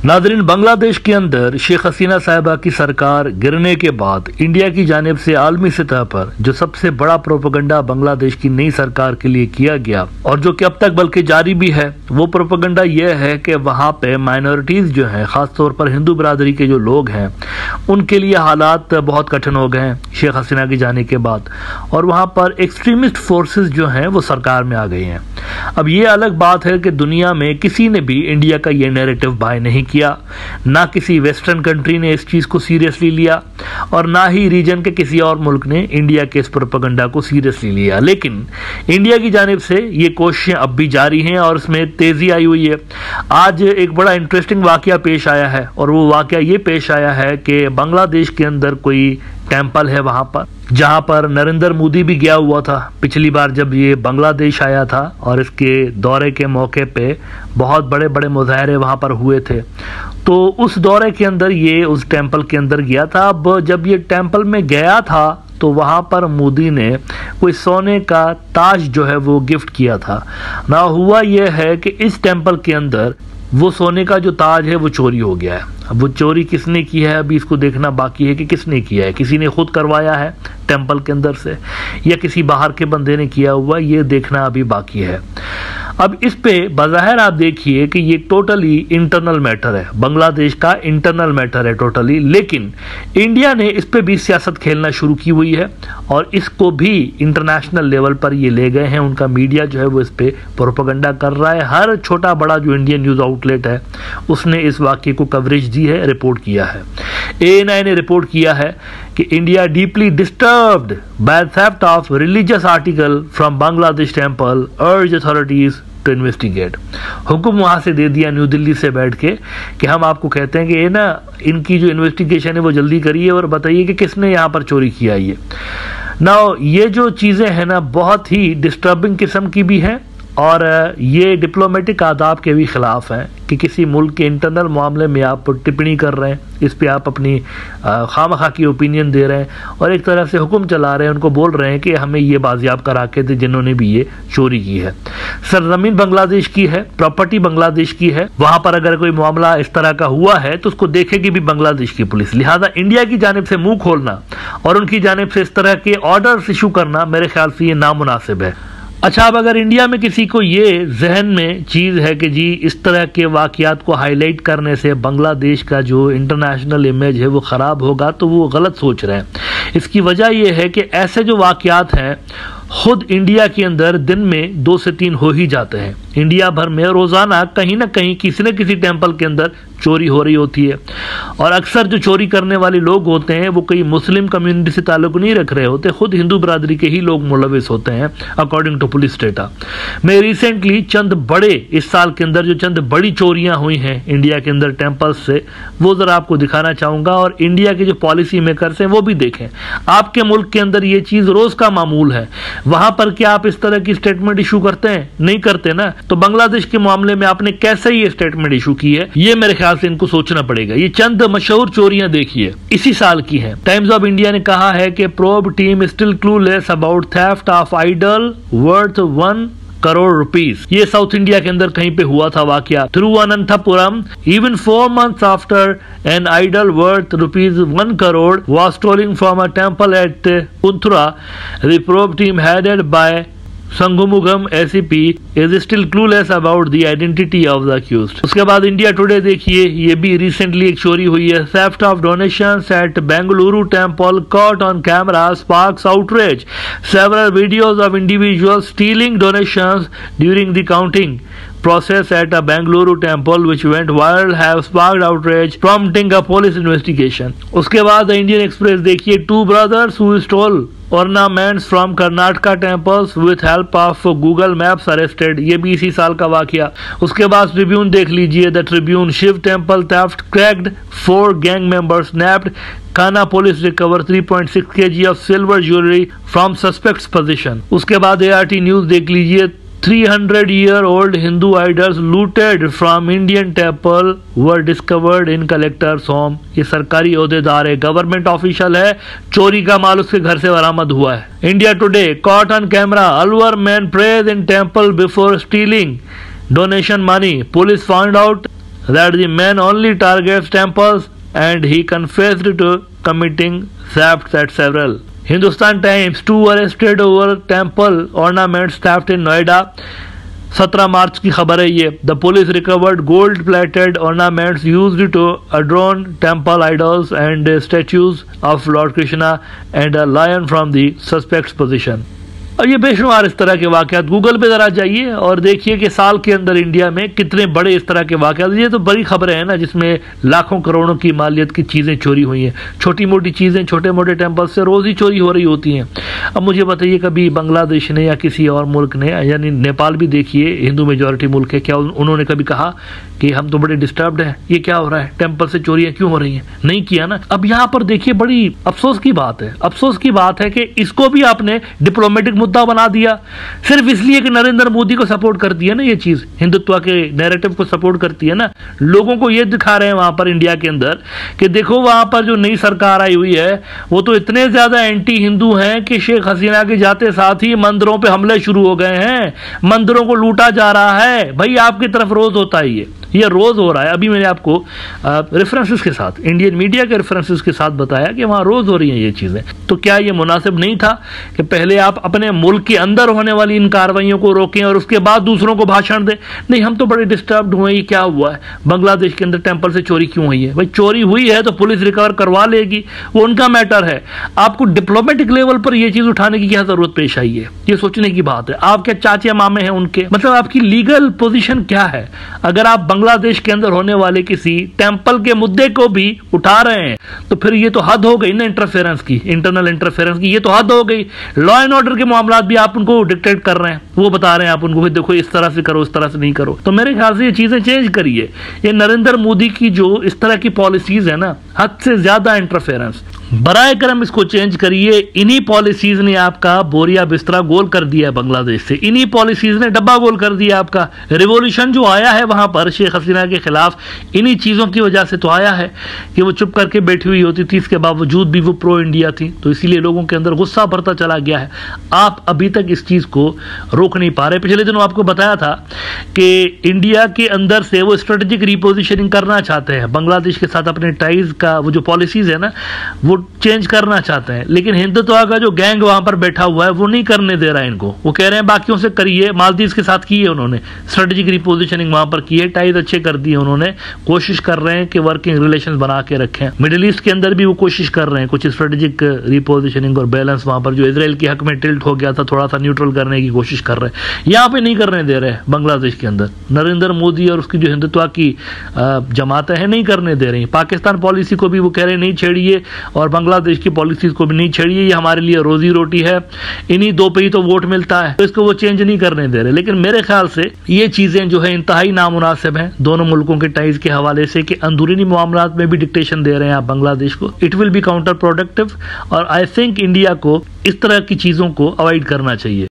नाज़रीन, बांग्लादेश के अंदर शेख हसीना साहिबा की सरकार गिरने के बाद इंडिया की जानिब से आलमी सतह पर जो सबसे बड़ा प्रोपेगेंडा बांग्लादेश की नई सरकार के लिए किया गया और जो कि अब तक बल्कि जारी भी है, वो प्रोपेगेंडा यह है कि वहाँ पे माइनॉरिटीज जो हैं, खासतौर पर हिंदू बरादरी के जो लोग हैं, उनके लिए हालात बहुत कठिन हो गए हैं शेख हसीना की जाने के बाद, और वहाँ पर एक्सट्रीमिस्ट फोर्सेस जो हैं वो सरकार में आ गई हैं। अब ये अलग बात है कि दुनिया में किसी ने भी इंडिया का ये नैरेटिव बाय नहीं किया, ना किसी वेस्टर्न कंट्री ने इस चीज को सीरियसली लिया और ना ही रीजन के किसी और मुल्क ने इंडिया के इस प्रोपेगेंडा को सीरियसली लिया। लेकिन इंडिया की जानिब से ये कोशिशें अब भी जारी हैं और इसमें तेजी आई हुई है। आज एक बड़ा इंटरेस्टिंग वाकया पेश आया है और वो वाकया ये पेश आया है कि बांग्लादेश के अंदर कोई टेम्पल है वहां पर, जहां पर नरेंद्र मोदी भी गया हुआ था पिछली बार जब ये बांग्लादेश आया था, और इसके दौरे के मौके पे बहुत बड़े बड़े मुजाहरे वहां पर हुए थे। तो उस दौरे के अंदर ये उस टेम्पल के अंदर गया था। अब जब ये टेम्पल में गया था तो वहां पर मोदी ने कोई सोने का ताज जो है वो गिफ्ट किया था। ना हुआ यह है कि इस टेम्पल के अंदर वो सोने का जो ताज है वो चोरी हो गया है। अब वो चोरी किसने की है, अभी इसको देखना बाकी है कि किसने किया है। किसी ने खुद करवाया है टेम्पल के अंदर से या किसी बाहर के बंदे ने किया हुआ, ये देखना अभी बाकी है। अब इस पे बज़ाहिर आप देखिए कि ये टोटली इंटरनल मैटर है, बांग्लादेश का इंटरनल मैटर है टोटली, लेकिन इंडिया ने इस पे भी सियासत खेलना शुरू की हुई है और इसको भी इंटरनेशनल लेवल पर ये ले गए हैं। उनका मीडिया जो है वो इस पे प्रोपेगेंडा कर रहा है। हर छोटा बड़ा जो इंडियन न्यूज आउटलेट है उसने इस वाकये को कवरेज दी है, रिपोर्ट किया है। ANI ने रिपोर्ट किया है कि India deeply disturbed by theft of religious article from Bangladesh temple, अर्ज अथॉरिटीज टू इन्वेस्टिगेट। हुक्म वहां से दे दिया न्यू दिल्ली से बैठ के कि हम आपको कहते हैं कि ये ना इनकी जो इन्वेस्टिगेशन है वो जल्दी करिए और बताइए कि किसने यहाँ पर चोरी किया। ये जो चीजें हैं ना बहुत ही डिस्टर्बिंग किस्म की भी हैं और ये डिप्लोमेटिक आदाब के भी खिलाफ हैं कि किसी मुल्क के इंटरनल मामले में आप टिप्पणी कर रहे हैं, इस पे आप अपनी खामखा की ओपिनियन दे रहे हैं और एक तरह से हुक्म चला रहे हैं, उनको बोल रहे हैं कि हमें ये बाजियाब करा के दे जिन्होंने भी ये चोरी की है। सरजमीन बांग्लादेश की है, प्रॉपर्टी बांग्लादेश की है, वहां पर अगर कोई मामला इस तरह का हुआ है तो उसको देखेगी भी बांग्लादेश की पुलिस। लिहाजा इंडिया की जानिब से मुंह खोलना और उनकी जानिब से इस तरह के ऑर्डर्स इशू करना मेरे ख्याल से ये नामुनासिब है। अच्छा, अब अगर इंडिया में किसी को ये जहन में चीज़ है कि जी इस तरह के वाक़यात को हाईलाइट करने से बांग्लादेश का जो इंटरनेशनल इमेज है वो ख़राब होगा, तो वो गलत सोच रहे हैं। इसकी वजह यह है कि ऐसे जो वाक़यात हैं खुद इंडिया के अंदर दिन में 2 से 3 हो ही जाते हैं। इंडिया भर में रोज़ाना कहीं ना कहीं किसी न किसी टेम्पल के अंदर चोरी हो रही होती है और अक्सर जो चोरी करने वाले लोग होते हैं वो कोई मुस्लिम कम्युनिटी से ताल्लुक नहीं रख रहे होते, खुद हिंदू बरादरी के ही लोग मुलविस होते हैं अकॉर्डिंग टू पुलिस डेटा। मैं रिसेंटली चंद बड़े इस साल के अंदर जो चंद बड़ी चोरियां हुई हैं इंडिया के अंदर टेम्पल्स से, वो ज़रा आपको दिखाना चाहूँगा और इंडिया के जो पॉलिसी मेकर्स हैं वो भी देखें। आपके मुल्क के अंदर ये चीज़ रोज़ का मामूल है, वहां पर क्या आप इस तरह की स्टेटमेंट इशू करते हैं? नहीं करते ना। तो बांग्लादेश के मामले में आपने कैसे ये स्टेटमेंट इशू की है, ये मेरे ख्याल से इनको सोचना पड़ेगा। ये चंद मशहूर चोरियां देखिए इसी साल की हैं। टाइम्स ऑफ इंडिया ने कहा है कि probe team still clueless about theft of idol worth 1 crore rupees. ये साउथ इंडिया के अंदर कहीं पे हुआ था वाकया। Thiruvananthapuram, even 4 months after an idol worth rupees 1 crore was stolen from a temple at Punthura, the probe team headed by संगमुगम ACP is still clueless about the identity of the accused। उसके बाद India today देखिए, ये भी recently एक चोरी हुई है। theft of donations at Bengaluru temple caught on camera sparks outrage। several videos of individuals stealing donations during the counting process at a Bengaluru temple which went viral have sparked outrage, prompting a police investigation। उसके बाद Indian express देखिए, 2 brothers who stole ornaments from Karnataka temples with help of Google Maps arrested। ये भी इसी साल का वाकया। उसके बाद ट्रिब्यून देख लीजिए, the Tribune, Shiva temple theft cracked, 4 gang members nabbed, Kana police recover 3.6 kg of silver jewelry from suspect's possession। उसके बाद ART न्यूज देख लीजिए, 300-year-old Hindu idols looted from Indian temple were discovered in collector's home। ये सरकारी ओहदेदार है, government official है, चोरी का माल उसके घर से बरामद हुआ है। India today, caught on camera, Alwar man prays in temple before stealing donation money, police found out that the man only targets temples and he confessed to committing thefts at several. Hindustan Times, 2 arrested over temple ornaments theft in Noida. 17 मार्च की खबर है ये. The police recovered gold plated ornaments used to adorn temple idols and statues of Lord Krishna and a lion from the suspect's possession. और ये बेशुमार इस तरह के वाकयात, गूगल पे जरा जाइए और देखिए कि साल के अंदर इंडिया में कितने बड़े इस तरह के वाकयात. ये तो बड़ी खबरें हैं ना, जिसमें लाखों करोड़ों की मालियत की चीज़ें चोरी हुई हैं. छोटी मोटी चीज़ें छोटे मोटे टेम्पल से रोज़ ही चोरी हो रही होती हैं. अब मुझे बताइए, कभी बांग्लादेश ने या किसी और मुल्क ने, यानी नेपाल भी देखिए हिंदू मेजॉरिटी मुल्क है, क्या उन्होंने कभी कहा कि हम तो बड़े डिस्टर्ब्ड हैं, ये क्या हो रहा है, टेम्पल से चोरियां क्यों हो रही हैं? नहीं किया ना. अब यहाँ पर देखिए, बड़ी अफसोस की बात है, अफसोस की बात है कि इसको भी आपने डिप्लोमेटिक मुद्दा बना दिया, सिर्फ इसलिए कि नरेंद्र मोदी को सपोर्ट करती है ना ये चीज, हिंदुत्व के नैरेटिव को सपोर्ट करती है ना. लोगों को ये दिखा रहे हैं वहां पर इंडिया के अंदर कि देखो वहां पर जो नई सरकार आई हुई है वो तो इतने ज्यादा एंटी हिंदू हैं कि शेख हसीना के जाते साथ ही मंदिरों पे हमले शुरू हो गए हैं, मंदिरों को लूटा जा रहा है. भाई आपकी तरफ रोज होता है ये रोज हो रहा है. अभी मैंने आपको रेफरेंसेस के साथ, इंडियन मीडिया के रेफरेंसेस के साथ बताया कि वहां रोज हो रही हैं ये चीजें. तो क्या ये मुनासिब नहीं था कि पहले आप अपने मुल्क के अंदर होने वाली इन कार्रवाइयों को रोकें और उसके बाद दूसरों को भाषण दें? नहीं, हम तो बड़े डिस्टर्ब्ड हुए, ये क्या हुआ है, बांग्लादेश के अंदर टेंपल से चोरी क्यों हुई है? भाई चोरी हुई है तो पुलिस रिकवर करवा लेगी, वो उनका मैटर है. आपको डिप्लोमेटिक लेवल पर यह चीज उठाने की क्या जरूरत पेश आई है? ये सोचने की बात है. आप क्या चाचे मामे हैं उनके? मतलब आपकी लीगल पोजीशन क्या है? अगर आप बांग्लादेश के अंदर होने वाले किसी टेंपल के मुद्दे को भी उठा रहे हैं तो फिर ये तो हद हो गई ना इंटरफेरेंस की, इंटरनल इंटरफेरेंस की. ये तो हद हो गई. लॉ एंड ऑर्डर के मामला भी आप उनको डिक्टेट कर रहे हैं, वो बता रहे हैं आप उनको देखो इस तरह से करो, इस तरह से नहीं करो. तो मेरे ख्याल से ये चीजें चेंज करिए. ये नरेंद्र मोदी की जो इस तरह की पॉलिसीज है ना, हद से ज्यादा इंटरफेरेंस, बराए करम इसको चेंज करिए. इन्हीं पॉलिसीज ने आपका बोरिया बिस्तरा गोल कर दिया है बांग्लादेश से, इन्हीं पॉलिसीज ने डब्बा गोल कर दिया आपका. रिवॉल्यूशन जो आया है वहां पर शेख हसीना के खिलाफ, इन्हीं चीजों की वजह से तो आया है कि वो चुप करके बैठी हुई होती थी, इसके बावजूद भी वो प्रो इंडिया थी, तो इसीलिए लोगों के अंदर गुस्सा बढ़ता चला गया है. आप अभी तक इस चीज को रोक नहीं पा रहे. पिछले दिनों आपको बताया था कि इंडिया के अंदर से वो स्ट्रेटेजिक रिपोजिशनिंग करना चाहते हैं, बांग्लादेश के साथ अपने टाइज का वो जो पॉलिसीज है ना वो चेंज करना चाहते हैं. लेकिन हिंदुत्व का जो गैंग वहां पर बैठा हुआ है वो नहीं करने दे रहा है इनको. वो कह रहे हैं बाकियों से करिए. मालदीव के साथ की है उन्होंने स्ट्रेटेजिक रिपोजिशनिंग, वहां पर की है, टाइज अच्छे कर दिए उन्होंने, कोशिश कर रहे हैं कि वर्किंग रिलेशन बना के रखें. मिडिल ईस्ट के अंदर भी वो कोशिश कर रहे हैं कुछ स्ट्रेटेजिक रिपोजिशनिंग और बैलेंस, वहां पर जो इजराइल के हक में टिल्ट हो गया था थोड़ा सा न्यूट्रल करने की कोशिश कर रहे हैं. यहाँ पे नहीं करने दे रहे बांग्लादेश के अंदर. नरेंद्र मोदी और उसकी जो हिंदुत्व की जमातें हैं नहीं करने दे रही. पाकिस्तान पॉलिसी को भी वो कह रहे नहीं छेड़िए और बांग्लादेश की पॉलिसीज को भी नहीं छेड़िए, ये हमारे लिए रोजी रोटी है, इन्हीं दो पे ही तो वोट मिलता है, तो इसको वो चेंज नहीं करने दे रहे. लेकिन मेरे ख्याल से ये चीजें जो है इंतहाई नामुनासिब हैं दोनों मुल्कों के टाइज के हवाले से कि अंदरूनी मामलात में भी डिक्टेशन दे रहे हैं आप बांग्लादेश को. It will be counter productive और आई थिंक इंडिया को इस तरह की चीजों को अवॉइड करना चाहिए.